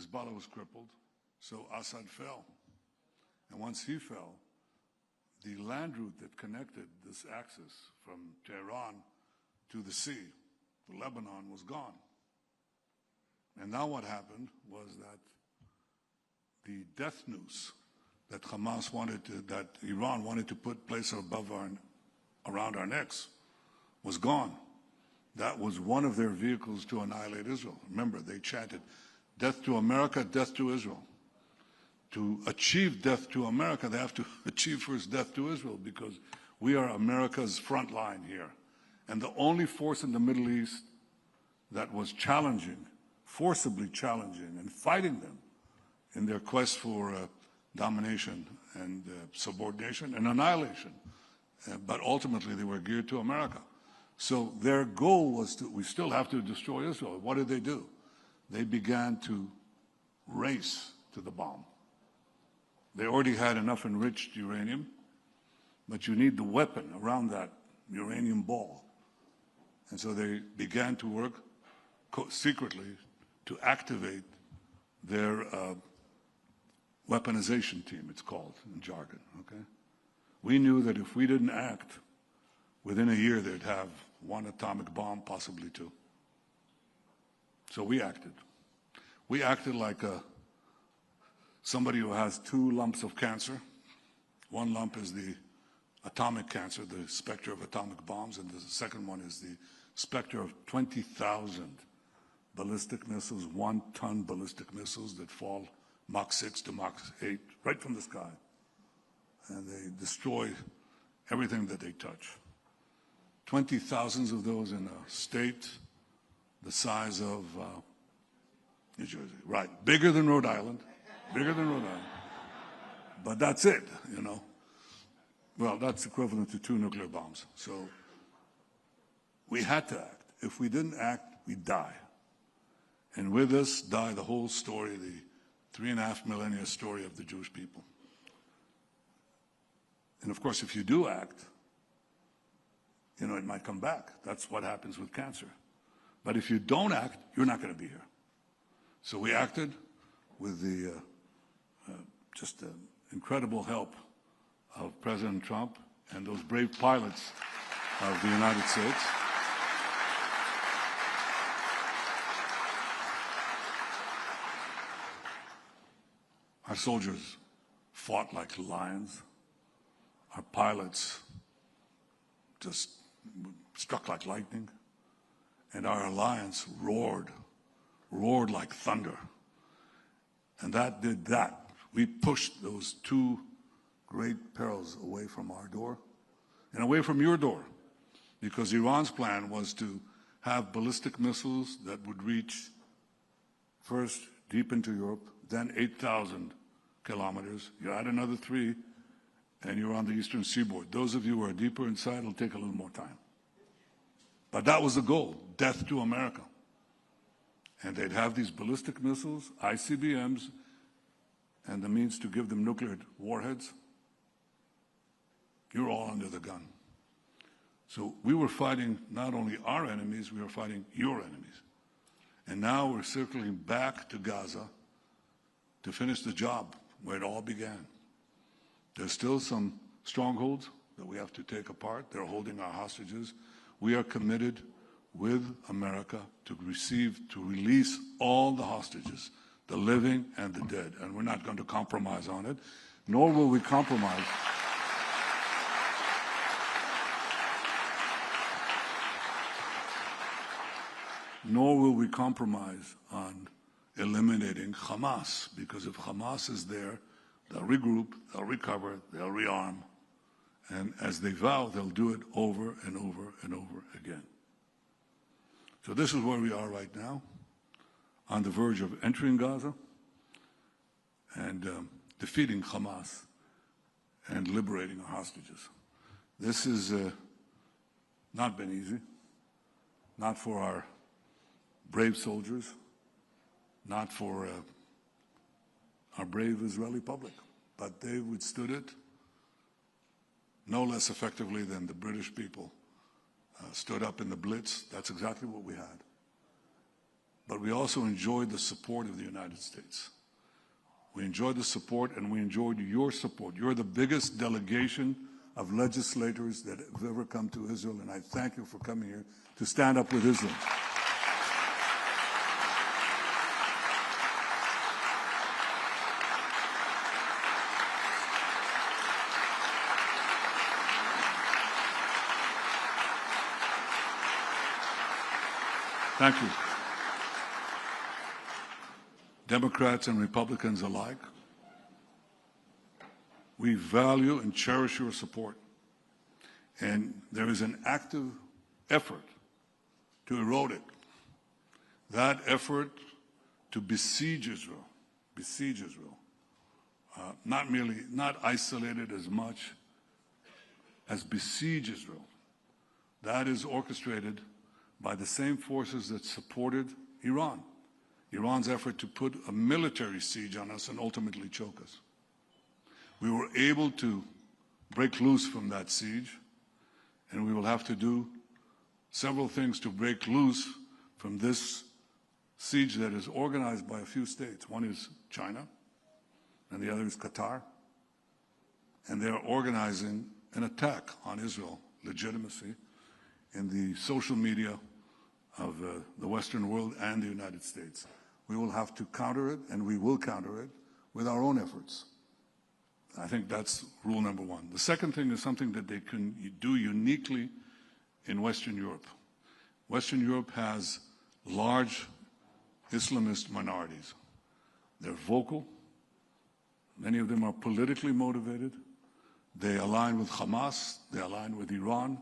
Hezbollah was crippled, so Assad fell. And once he fell, the land route that connected this axis from Tehran to the sea, to Lebanon, was gone. And now what happened was that the death noose that Hamas wanted to, that Iran wanted to place around our necks was gone. That was one of their vehicles to annihilate Israel. Remember, they chanted, "Death to America, death to Israel." To achieve death to America, they have to achieve first death to Israel, because we are America's front line here. And the only force in the Middle East that was challenging, forcibly challenging, and fighting them in their quest for domination and subordination and annihilation. But ultimately, they were geared to America. So their goal was we still have to destroy Israel. What did they do? They began to race to the bomb. They already had enough enriched uranium, but you need the weapon around that uranium ball. And so they began to work secretly to activate their weaponization team, it's called in jargon, okay? We knew that if we didn't act, within a year they'd have one atomic bomb, possibly two. So we acted. We acted like somebody who has two lumps of cancer. One lump is the atomic cancer, the specter of atomic bombs, and the second one is the specter of 20,000 ballistic missiles, 1-ton ballistic missiles that fall Mach 6 to Mach 8 right from the sky. And they destroy everything that they touch. 20,000 of those in a state the size of New Jersey. Right, bigger than Rhode Island. Bigger than Rhode Island. But that's it, you know. Well, that's equivalent to 2 nuclear bombs. So we had to act. If we didn't act, we'd die. And with us die the whole story, the 3.5 millennia story of the Jewish people. And of course, if you do act, you know, it might come back. That's what happens with cancer. But if you don't act, you're not going to be here. So we acted with the just incredible help of President Trump and those brave pilots of the United States. Our soldiers fought like lions. Our pilots just struck like lightning. And our alliance roared like thunder. And that did that. We pushed those two great perils away from our door and away from your door, because Iran's plan was to have ballistic missiles that would reach first deep into Europe, then 8,000 kilometers. You add another 3, and you're on the eastern seaboard. Those of you who are deeper inside, it'll take a little more time. But that was the goal, death to America. And they'd have these ballistic missiles, ICBMs, and the means to give them nuclear warheads. You're all under the gun. So we were fighting not only our enemies, we were fighting your enemies. And now we're circling back to Gaza to finish the job where it all began. There's still some strongholds that we have to take apart. They're holding our hostages. We are committed with America to release all the hostages, the living and the dead. And we're not going to compromise on it, nor will we compromise. Nor will we compromise on eliminating Hamas, because if Hamas is there, they'll regroup, they'll recover, they'll rearm, and as they vow, they'll do it over and over and over again. So this is where we are right now, on the verge of entering Gaza and defeating Hamas and liberating our hostages. This has not been easy, not for our brave soldiers, not for our brave Israeli public, but they withstood it no less effectively than the British people stood up in the Blitz. That's exactly what we had. but we also enjoyed the support of the United States. We enjoyed the support, and we enjoyed your support. You're the biggest delegation of legislators that have ever come to Israel, and I thank you for coming here to stand up with Israel. Thank you. Democrats and Republicans alike, we value and cherish your support. And there is an active effort to erode it. That effort to besiege Israel, not isolated as much as besiege Israel. That is orchestrated by the same forces that supported Iran. Iran's effort to put a military siege on us and ultimately choke us. We were able to break loose from that siege, and we will have to do several things to break loose from this siege that is organized by a few states. One is China, and the other is Qatar. And they are organizing an attack on Israel legitimacy in the social media of the Western world and the United States. We will have to counter it, and we will counter it with our own efforts. I think that's rule number one. The second thing is something that they can do uniquely in Western Europe. Western Europe has large Islamist minorities. They're vocal. Many of them are politically motivated. They align with Hamas. They align with Iran.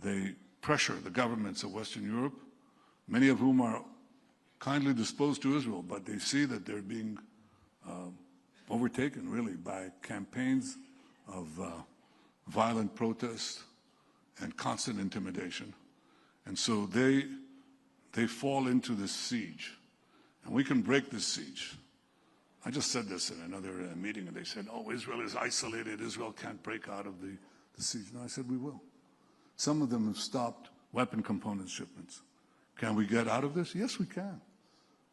They pressure the governments of Western Europe, many of whom are kindly disposed to Israel, but they see that they're being overtaken, really, by campaigns of violent protest and constant intimidation. And so they fall into this siege. And we can break this siege. I just said this in another meeting, and they said, oh, Israel is isolated. Israel can't break out of the siege. No, I said, we will. Some of them have stopped weapon component shipments. Can we get out of this? Yes, we can.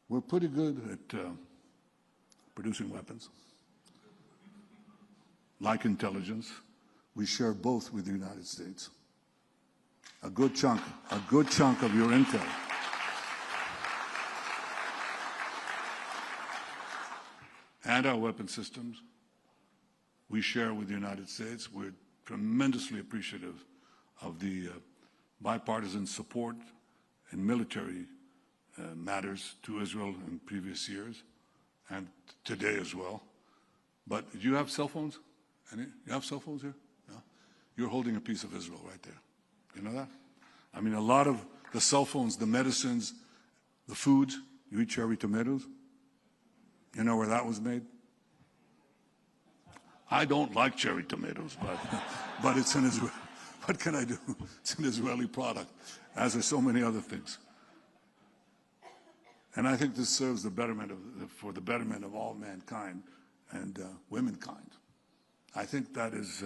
We're pretty good at producing weapons. Like intelligence, we share both with the United States. A good chunk of your intel. And our weapon systems, we share with the United States. We're tremendously appreciative of the bipartisan support in military matters to Israel in previous years and today as well. But do you have cell phones? You have cell phones here? No? You're holding a piece of Israel right there. You know that? I mean, a lot of the cell phones, the medicines, the foods, you eat cherry tomatoes. You know where that was made? I don't like cherry tomatoes, but it's an Israeli. What can I do? It's an Israeli product, as are so many other things. And I think this serves the betterment for the betterment of all mankind and womankind. I think that is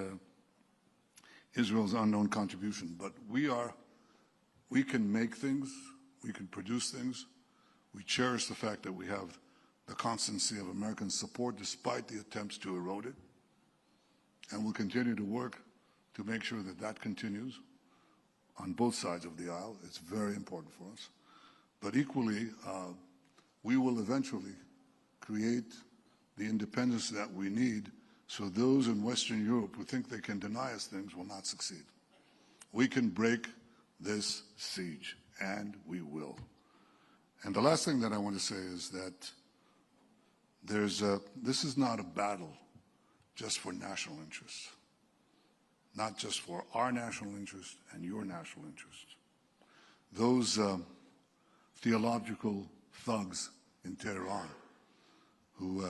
Israel's unknown contribution. But we can make things, we can produce things. We cherish the fact that we have the constancy of American support despite the attempts to erode it. And we'll continue to work to make sure that that continues on both sides of the aisle. It's very important for us. But equally, we will eventually create the independence that we need so those in Western Europe who think they can deny us things will not succeed. We can break this siege, and we will. And the last thing that I want to say is that this is not a battle just for national interest, not just for our national interest and your national interest. Those theological thugs in Tehran who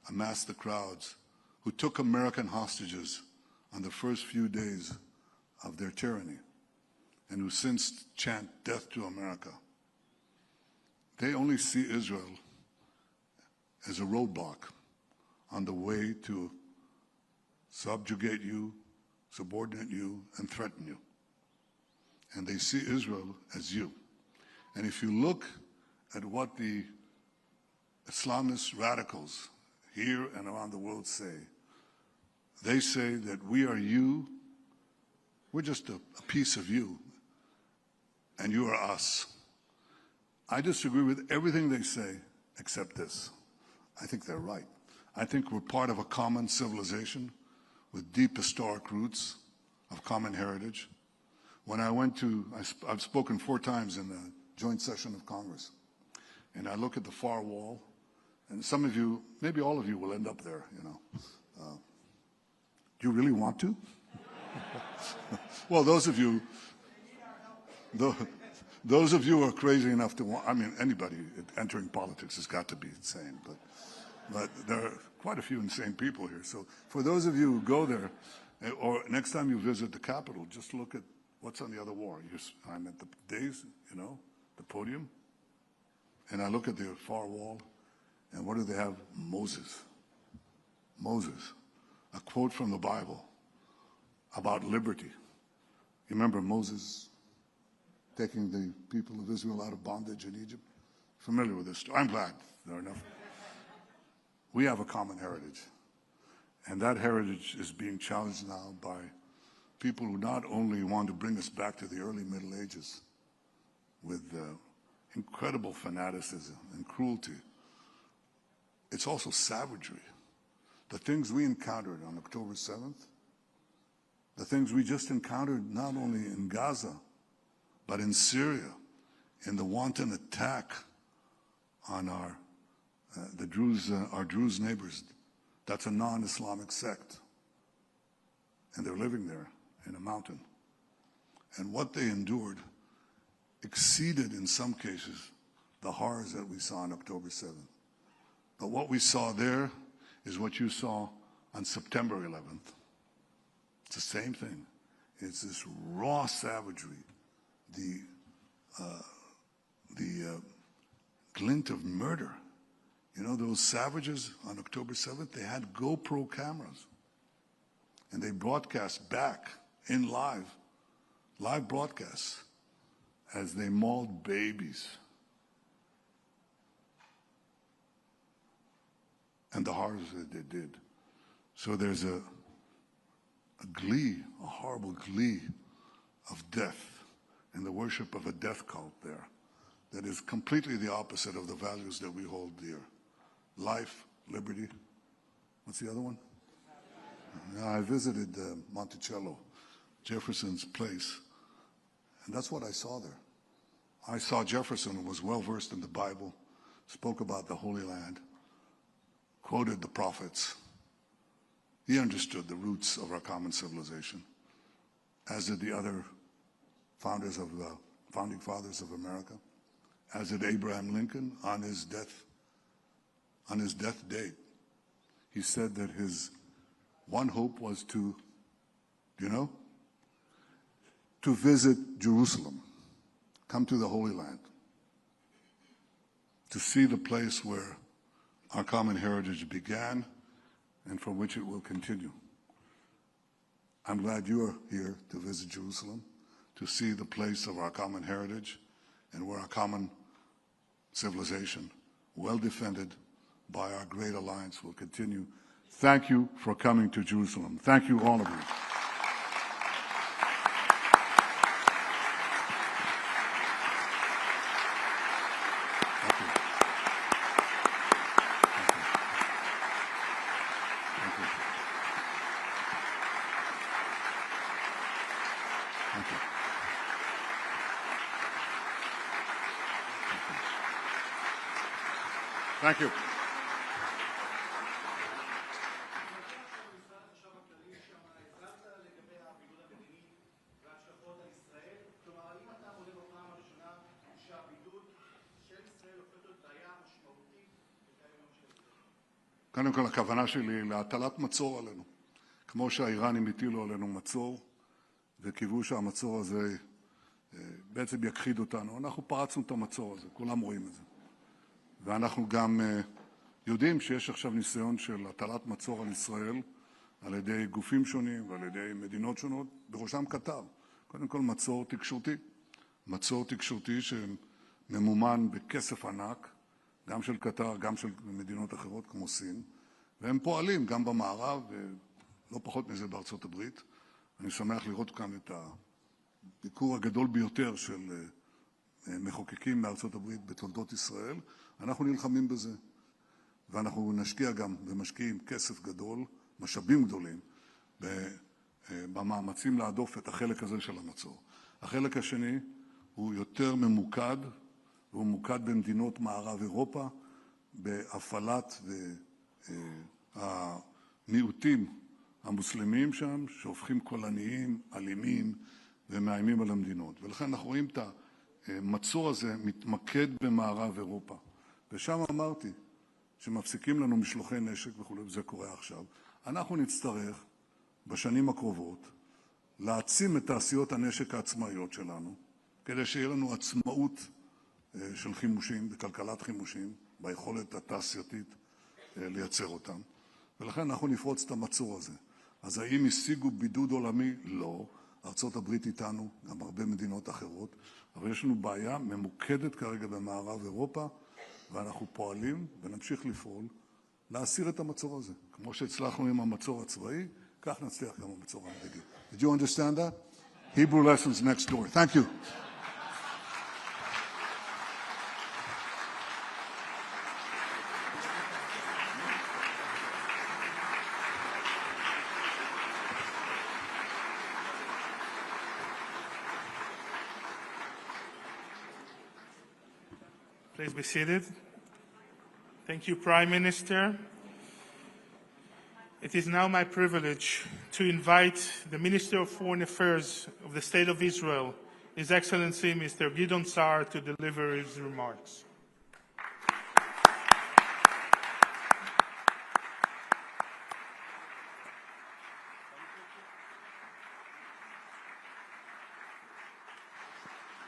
amassed the crowds, who took American hostages on the first few days of their tyranny, and who since chant death to America, they only see Israel as a roadblock on the way to subjugate you, subordinate you, and threaten you. And they see Israel as you. And if you look at what the Islamist radicals here and around the world say, they say that we are you, we're just a piece of you, and you are us. I disagree with everything they say except this. I think they're right. I think we're part of a common civilization with deep historic roots of common heritage. When I went to, I've spoken 4 times in the joint session of Congress, and I look at the far wall, and some of you, maybe all of you will end up there, you know. Do you really want to? Well, those of you who are crazy enough to want, I mean, anybody entering politics has got to be insane, but there are quite a few insane people here. So for those of you who go there, or next time you visit the Capitol, just look at what's on the other wall. I'm at the dais, you know, the podium, and I look at the far wall, and what do they have? Moses. Moses. A quote from the Bible about liberty. You remember Moses taking the people of Israel out of bondage in Egypt? Familiar with this story? I'm glad there are enough. We have a common heritage, and that heritage is being challenged now by people who not only want to bring us back to the early Middle Ages with incredible fanaticism and cruelty, it's also savagery. The things we encountered on October 7th, the things we just encountered not only in Gaza, but in Syria, in the wanton attack on our Druze neighbors. That's a non-Islamic sect, and they're living there in a mountain. And what they endured exceeded, in some cases, the horrors that we saw on October 7th. But what we saw there is what you saw on September 11th. It's the same thing. It's this raw savagery, the glint of murder. You know, those savages on October 7th, they had GoPro cameras, and they broadcast back in live broadcasts as they mauled babies. And the horrors that they did. So there's a glee, a horrible glee of death and the worship of a death cult there that is completely the opposite of the values that we hold dear. Life, liberty. What's the other one? I visited Monticello, Jefferson's place, and that's what I saw there. I saw Jefferson, who was well-versed in the Bible, spoke about the Holy Land, quoted the prophets. He understood the roots of our common civilization, as did the other founding fathers of America, as did Abraham Lincoln on his death date. He said that his one hope was to visit Jerusalem, come to the Holy Land, to see the place where our common heritage began and from which it will continue. I'm glad you are here to visit Jerusalem, to see the place of our common heritage and where our common civilization, well defended by our great alliance, will continue. Thank you for coming to Jerusalem. Thank you, all of you. Thank you. קודם כל, הכוונה שלי היא להטלת מצור עלינו. כמו שהאיראנים הטילו עלינו מצור, וקיוו שהמצור הזה בעצם יכחיד אותנו. אנחנו פרצנו את המצור הזה, כולם רואים את זה. ואנחנו גם יודעים שיש עכשיו ניסיון של הטלת מצור על ישראל, על ידי גופים שונים ועל ידי מדינות שונות, בראשם קטר. קודם כל מצור תקשורתי ממומן בכסף ענק, גם של קטר, גם של מדינות אחרות כמו סין, והם פועלים גם במערב, ולא פחות מזה בארצות הברית. אני שמח לראות כאן את הביקור הגדול ביותר של מחוקקים מארצות הברית בתולדות ישראל. אנחנו נלחמים בזה, ואנחנו נשקיע גם ומשקיעים כסף גדול, משאבים גדולים, במאמצים להדוף את החלק הזה של המצור. החלק השני הוא יותר ממוקד, והוא ממוקד במדינות מערב אירופה, בהפעלת המיעוטים המוסלמים שם, שהופכים קולניים, אלימים ומאיימים על המדינות. ולכן אנחנו רואים את המצור הזה מתמקד במערב אירופה. ושם אמרתי שמפסיקים לנו משלוחי נשק וכו', וזה קורה עכשיו. אנחנו נצטרך בשנים הקרובות להעצים את תעשיות הנשק העצמאיות שלנו, כדי שיהיה לנו עצמאות של חימושים, בכלכלת חימושים, ביכולת התעשייתית לייצר אותם. ולכן אנחנו נפרוץ את המצור הזה. אז האם השיגו בידוד עולמי? לא. ארצות הברית איתנו, גם הרבה מדינות אחרות, אבל יש לנו בעיה ממוקדת כרגע במערב אירופה, ואנחנו פועלים ונמשיך לפעול להסיר את המצור הזה. כמו שהצלחנו עם המצור הצבאי, כך נצליח גם במצור המדיני. Did you understand that? Hebrew lessons next door. Thank you. Please be seated. Thank you, Prime Minister. It is now my privilege to invite the Minister of Foreign Affairs of the State of Israel, His Excellency Mr. Gideon Saar, to deliver his remarks.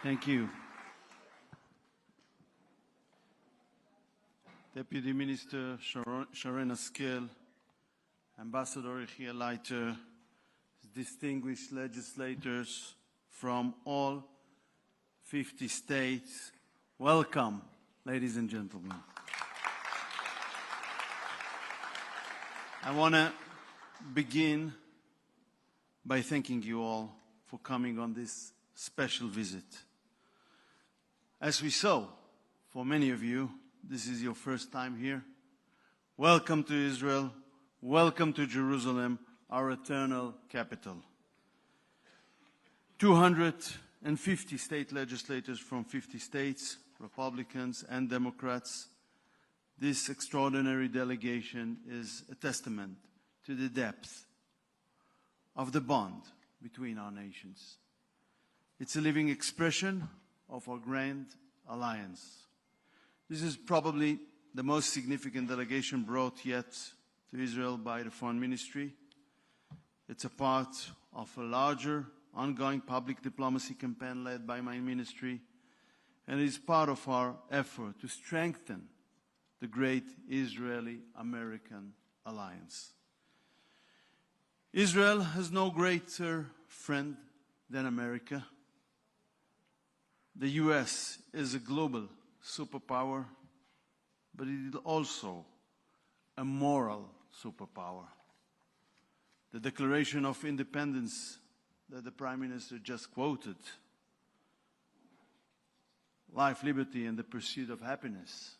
Thank you. Deputy Minister Sharon Askel, Ambassador Yechiel Leiter, distinguished legislators from all 50 states, welcome, ladies and gentlemen. I want to begin by thanking you all for coming on this special visit. As we saw, for many of you, this is your first time here. Welcome to Israel. Welcome to Jerusalem, our eternal capital. 250 state legislators from 50 states, Republicans and Democrats. This extraordinary delegation is a testament to the depth of the bond between our nations. It's a living expression of our grand alliance. This is probably the most significant delegation brought yet to Israel by the Foreign Ministry. It's a part of a larger, ongoing public diplomacy campaign led by my ministry, and is part of our effort to strengthen the great Israeli-American alliance. Israel has no greater friend than America. The US is a global superpower, but it is also a moral superpower. The Declaration of Independence that the Prime Minister just quoted, life, liberty, and the pursuit of happiness.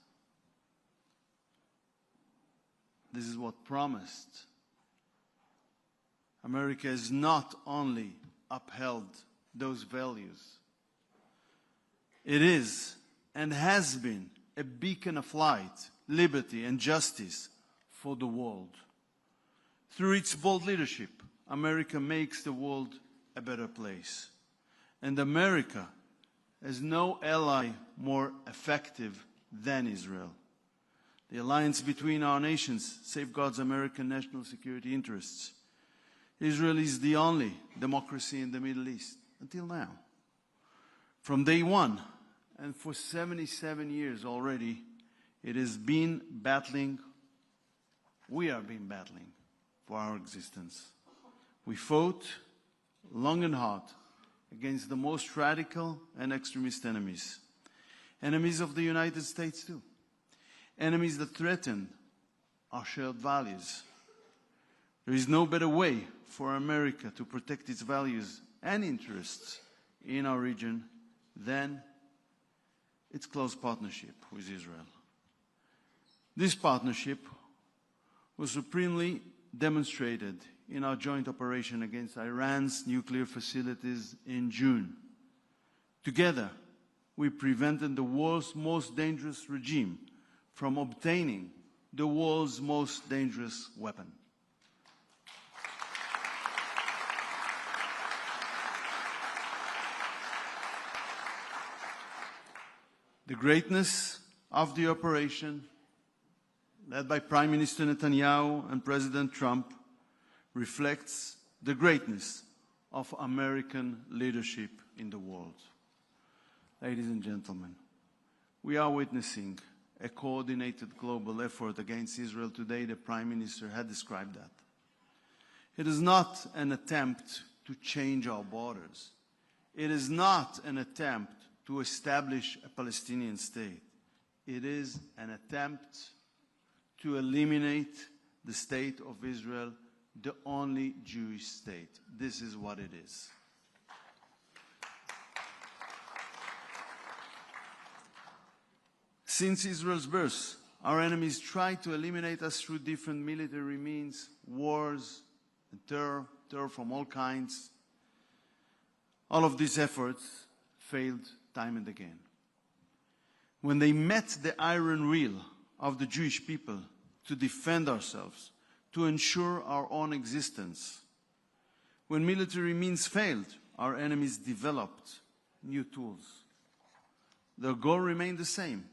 This is what promised. America has not only upheld those values, it is and has been a beacon of light, liberty, and justice for the world. Through its bold leadership, America makes the world a better place. And America has no ally more effective than Israel. The alliance between our nations safeguards American national security interests. Israel is the only democracy in the Middle East, until now. From day one, and for 77 years already, it has been battling, we have been battling for our existence. We fought long and hard against the most radical and extremist enemies. Enemies of the United States too. Enemies that threaten our shared values. There is no better way for America to protect its values and interests in our region than its close partnership with Israel. This partnership was supremely demonstrated in our joint operation against Iran's nuclear facilities in June. Together, we prevented the world's most dangerous regime from obtaining the world's most dangerous weapon. The greatness of the operation, led by Prime Minister Netanyahu and President Trump, reflects the greatness of American leadership in the world. Ladies and gentlemen, we are witnessing a coordinated global effort against Israel today. The Prime Minister had described that. It is not an attempt to change our borders. It is not an attempt to establish a Palestinian state. It is an attempt to eliminate the state of Israel, the only Jewish state. This is what it is. Since Israel's birth, our enemies tried to eliminate us through different military means, wars, and terror from all kinds. All of these efforts failed time and again. When they met the iron will of the Jewish people to defend ourselves, to ensure our own existence, when military means failed, our enemies developed new tools. Their goal remained the same: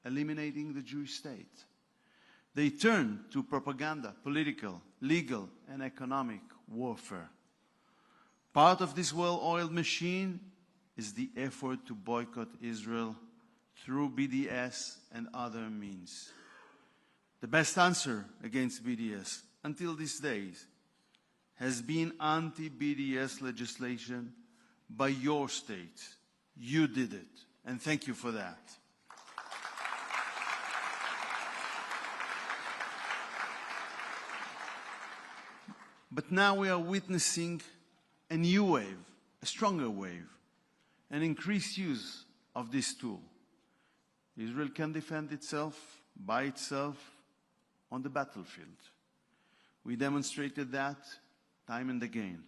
eliminating the Jewish state. They turned to propaganda, political, legal, and economic warfare. Part of this well-oiled machine is the effort to boycott Israel through BDS and other means. The best answer against BDS until these days has been anti-BDS legislation by your state. You did it, and thank you for that. But now we are witnessing a new wave, a stronger wave, an increased use of this tool. Israel can defend itself by itself on the battlefield. We demonstrated that time and again.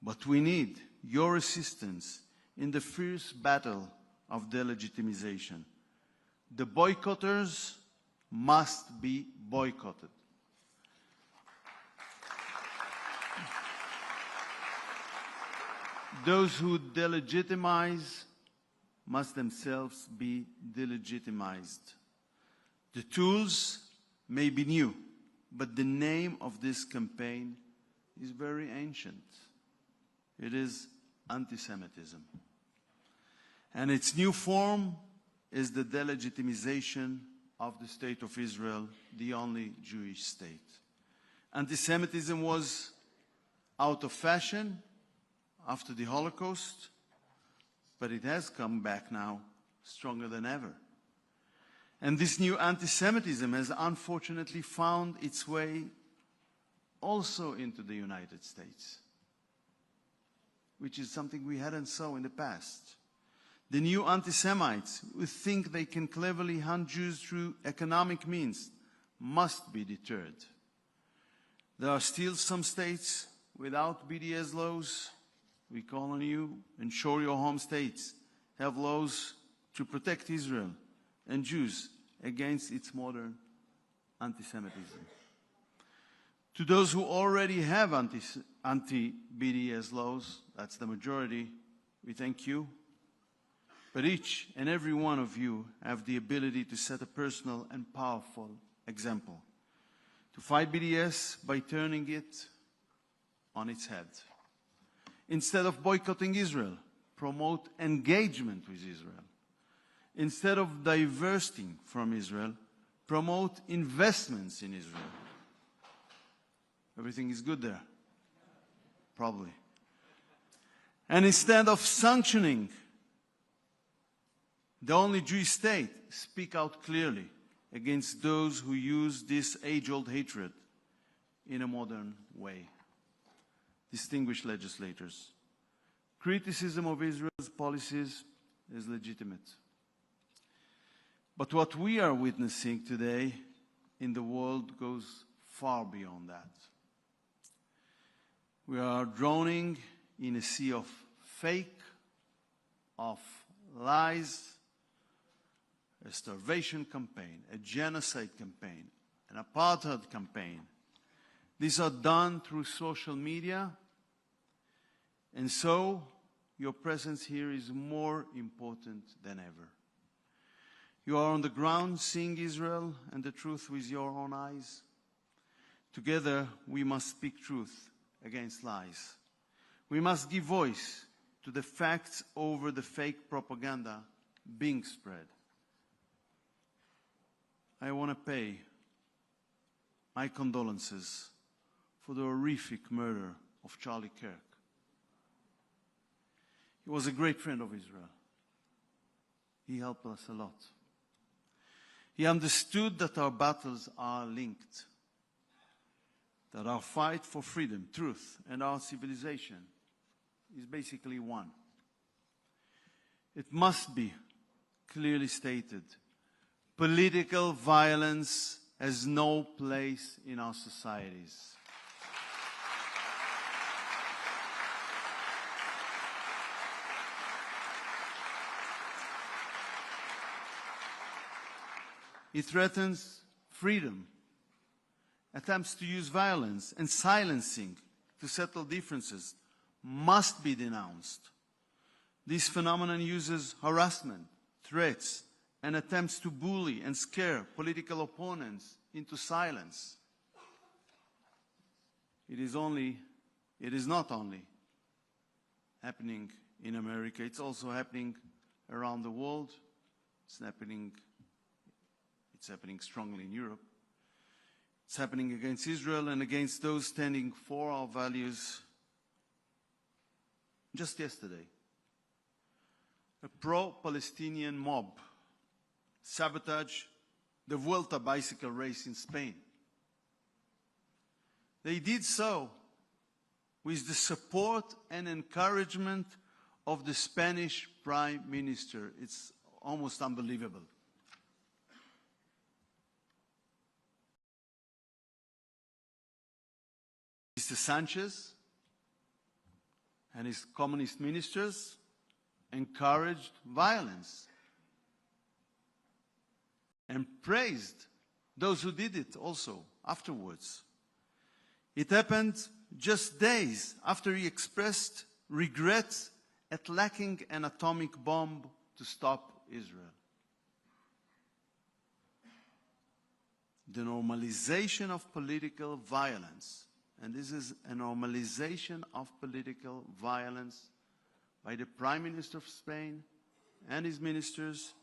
But we need your assistance in the fierce battle of delegitimization. The boycotters must be boycotted. Those who delegitimize must themselves be delegitimized. The tools may be new, but the name of this campaign is very ancient. It is anti-Semitism. And its new form is the delegitimization of the State of Israel, the only Jewish state. Anti-Semitism was out of fashion after the Holocaust, but it has come back now stronger than ever. And this new anti-Semitism has unfortunately found its way also into the United States, which is something we hadn't saw in the past. The new anti-Semites who think they can cleverly hunt Jews through economic means must be deterred. There are still some states without BDS laws. We call on you, ensure your home states have laws to protect Israel and Jews against its modern anti-Semitism. To those who already have anti-BDS laws, that's the majority, we thank you. But each and every one of you have the ability to set a personal and powerful example. To fight BDS by turning it on its head. Instead of boycotting Israel, promote engagement with Israel. Instead of divesting from Israel, promote investments in Israel. Everything is good there? Probably. And instead of sanctioning the only Jewish state, speak out clearly against those who use this age-old hatred in a modern way. Distinguished legislators, criticism of Israel's policies is legitimate. But what we are witnessing today in the world goes far beyond that. We are drowning in a sea of fake, of lies, a starvation campaign, a genocide campaign, an apartheid campaign. These are done through social media, and so your presence here is more important than ever. You are on the ground seeing Israel and the truth with your own eyes. Together, we must speak truth against lies. We must give voice to the facts over the fake propaganda being spread. I want to pay my condolences for the horrific murder of Charlie Kirk. He was a great friend of Israel. He helped us a lot. He understood that our battles are linked, that our fight for freedom, truth, and our civilization is basically one. It must be clearly stated, political violence has no place in our societies. It threatens freedom, attempts to use violence and silencing to settle differences must be denounced. This phenomenon uses harassment, threats, and attempts to bully and scare political opponents into silence. It is not only happening in America, it's also happening around the world. It's happening strongly in Europe. It's happening against Israel and against those standing for our values. Just yesterday, a pro-Palestinian mob sabotaged the Vuelta bicycle race in Spain. They did so with the support and encouragement of the Spanish Prime Minister. It's almost unbelievable. Mr. Sanchez and his communist ministers encouraged violence and praised those who did it also afterwards. It happened just days after he expressed regret at lacking an atomic bomb to stop Israel. The normalization of political violence, and this is a normalization of political violence by the Prime Minister of Spain and his ministers,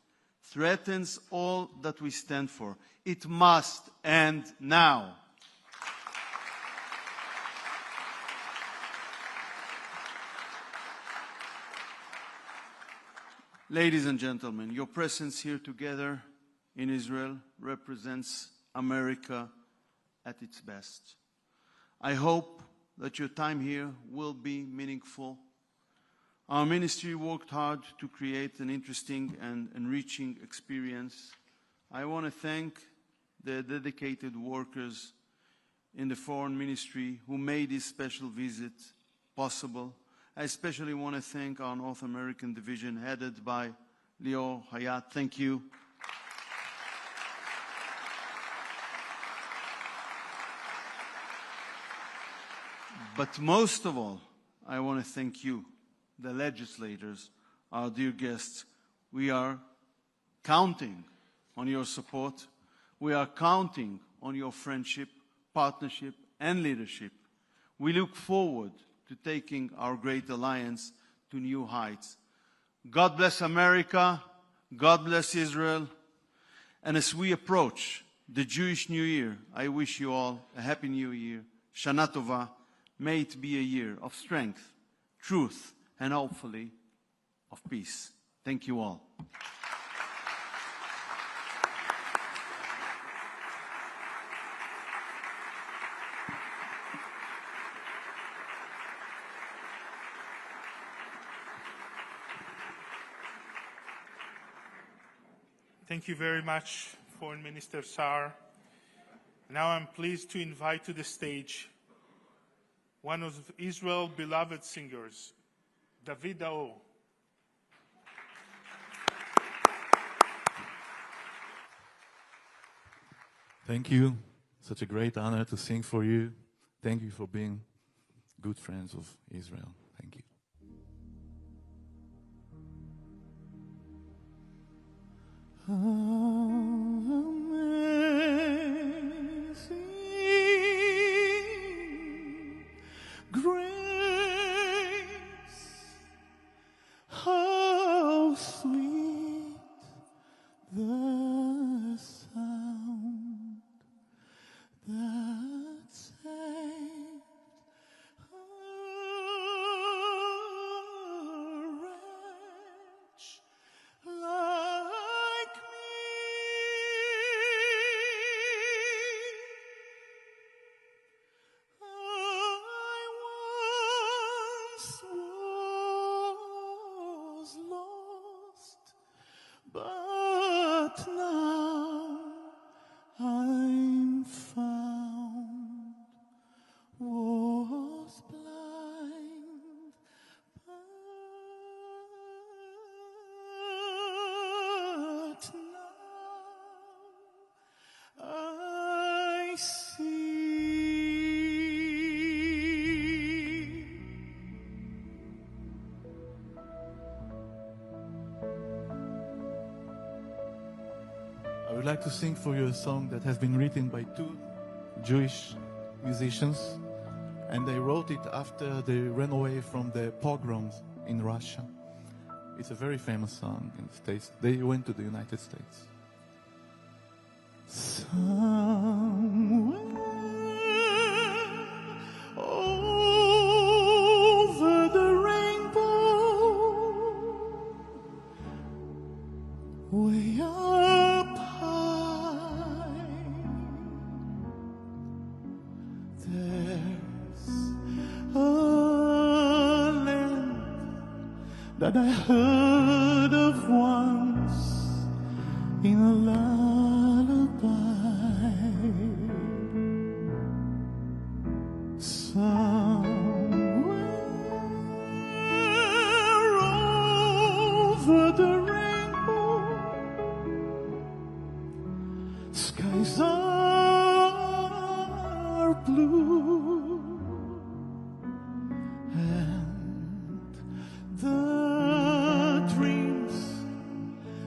threatens all that we stand for. It must end now. Ladies and gentlemen, your presence here together in Israel represents America at its best. I hope that your time here will be meaningful. Our ministry worked hard to create an interesting and enriching experience. I want to thank the dedicated workers in the foreign ministry who made this special visit possible. I especially want to thank our North American division headed by Lior Hayat. Thank you. But most of all, I want to thank you, the legislators, our dear guests. We are counting on your support. We are counting on your friendship, partnership, and leadership. We look forward to taking our great alliance to new heights. God bless America. God bless Israel. And as we approach the Jewish New Year, I wish you all a Happy New Year. Shana Tova. May it be a year of strength, truth, and hopefully of peace. Thank you all. Thank you very much, Foreign Minister Saar. Now I'm pleased to invite to the stage one of Israel's beloved singers, David Daor. Thank you. Such a great honor to sing for you. Thank you for being good friends of Israel. Thank you. Amazing grace, how sweet the sound that saved a wretch like me. I once was lost, but now I'm found. Was blind, but now I see. I would like to sing for you a song that has been written by two Jewish musicians, and they wrote it after they ran away from the pogroms in Russia. It's a very famous song in the States. They went to the United States. Somewhere over the rainbow, way up high, there's a land that I heard of once in a lullaby. Somewhere over the rainbow, skies are blue, and the dreams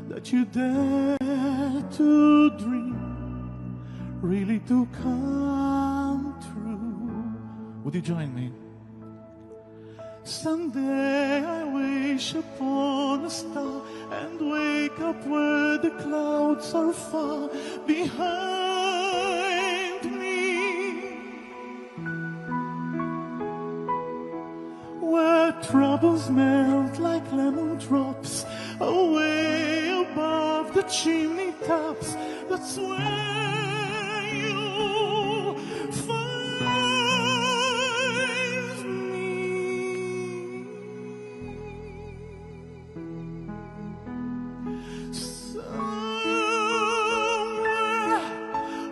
that you dare to dream really do come true. Would you join me? Someday I wish upon a star and wake up where the clouds are far behind me, where troubles melt like lemon drops away above the chimney tops. That's where you'll find me. Somewhere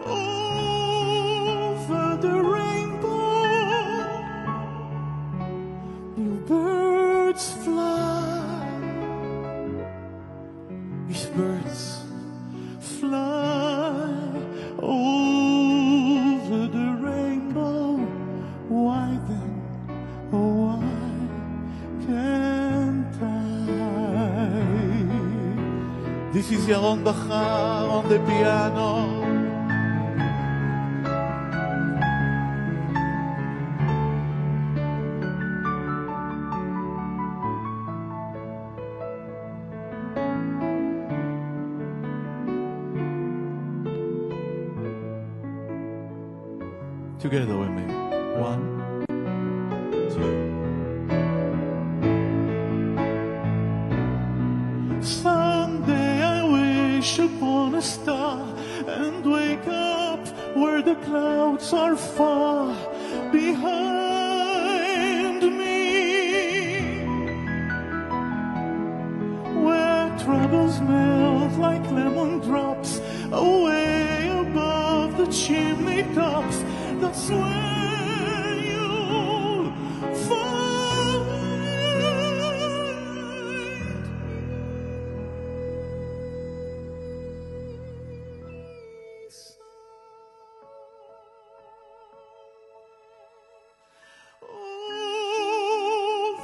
over the rainbow, bluebirds fly. These birds fly over the rainbow. Why then, oh why can't I? This is Yaron Bachar on the piano. Together with me. 1, 2. Someday I wish upon a star and wake up where the clouds are far behind me, where troubles melt like lemon drops away above the chimney tops. That's where you'll find peace.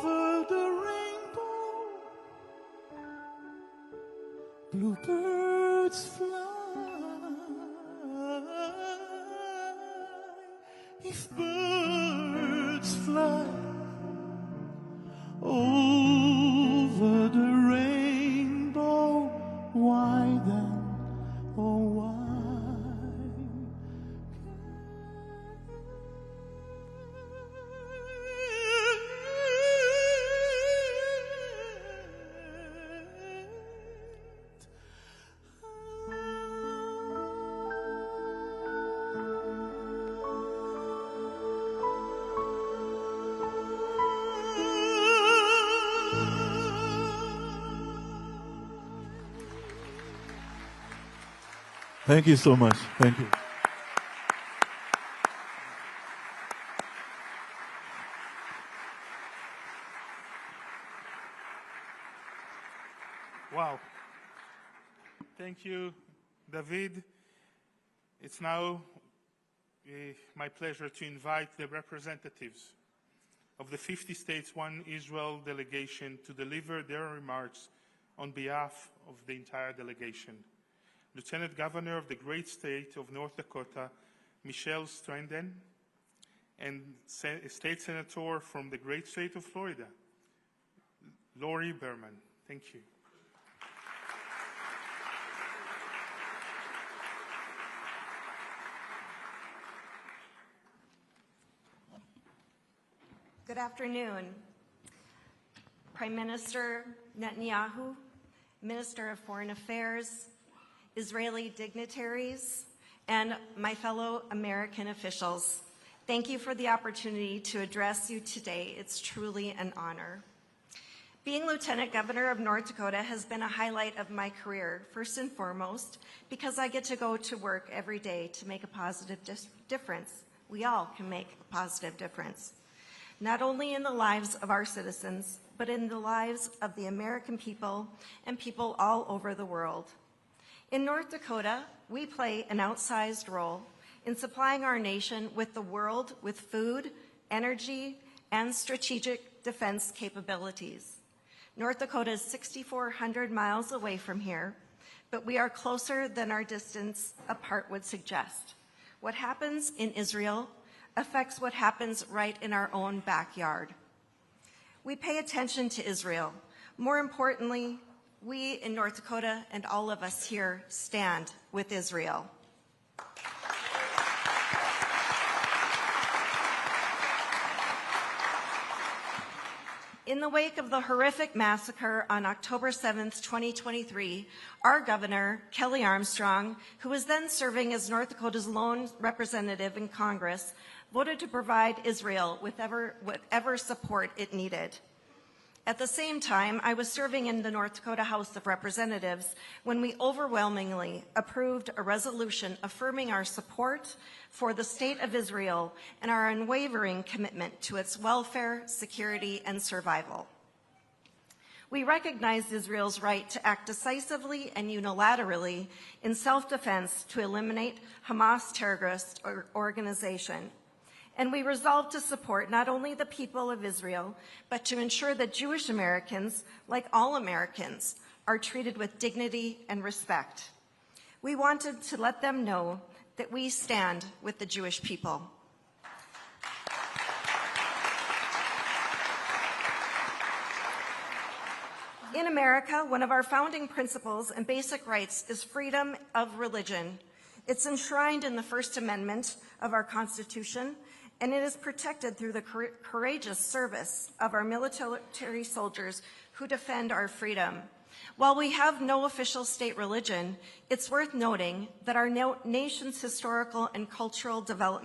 Over the rainbow, bluebirds fly. If birds fly over the rainbow, why then, oh why Thank you so much. Thank you. Wow. Thank you, David. It's now my pleasure to invite the representatives of the 50 states, WION Israel delegation to deliver their remarks on behalf of the entire delegation. Lieutenant Governor of the great state of North Dakota, Michelle Stranden, and State Senator from the great state of Florida, Lori Berman. Thank you. Good afternoon. Prime Minister Netanyahu, Minister of Foreign Affairs, Israeli dignitaries, and my fellow American officials, thank you for the opportunity to address you today. It's truly an honor. Being Lieutenant Governor of North Dakota has been a highlight of my career, first and foremost, because I get to go to work every day to make a positive difference. We all can make a positive difference, not only in the lives of our citizens, but in the lives of the American people and people all over the world. In North Dakota, we play an outsized role in supplying our nation with the world with food, energy, and strategic defense capabilities. North Dakota is 6,400 miles away from here, but we are closer than our distance apart would suggest. What happens in Israel affects what happens right in our own backyard. We pay attention to Israel. More importantly, we in North Dakota and all of us here stand with Israel. In the wake of the horrific massacre on October 7th, 2023, our governor, Kelly Armstrong, who was then serving as North Dakota's lone representative in Congress, voted to provide Israel with whatever support it needed. At the same time, I was serving in the North Dakota House of Representatives when we overwhelmingly approved a resolution affirming our support for the State of Israel and our unwavering commitment to its welfare, security, and survival. We recognized Israel's right to act decisively and unilaterally in self-defense to eliminate Hamas terrorist organization. And we resolved to support not only the people of Israel, but to ensure that Jewish Americans, like all Americans, are treated with dignity and respect. We wanted to let them know that we stand with the Jewish people. In America, one of our founding principles and basic rights is freedom of religion. It's enshrined in the First Amendment of our Constitution, and it is protected through the courageous service of our military soldiers who defend our freedom. While we have no official state religion, it's worth noting that our nation's historical and cultural development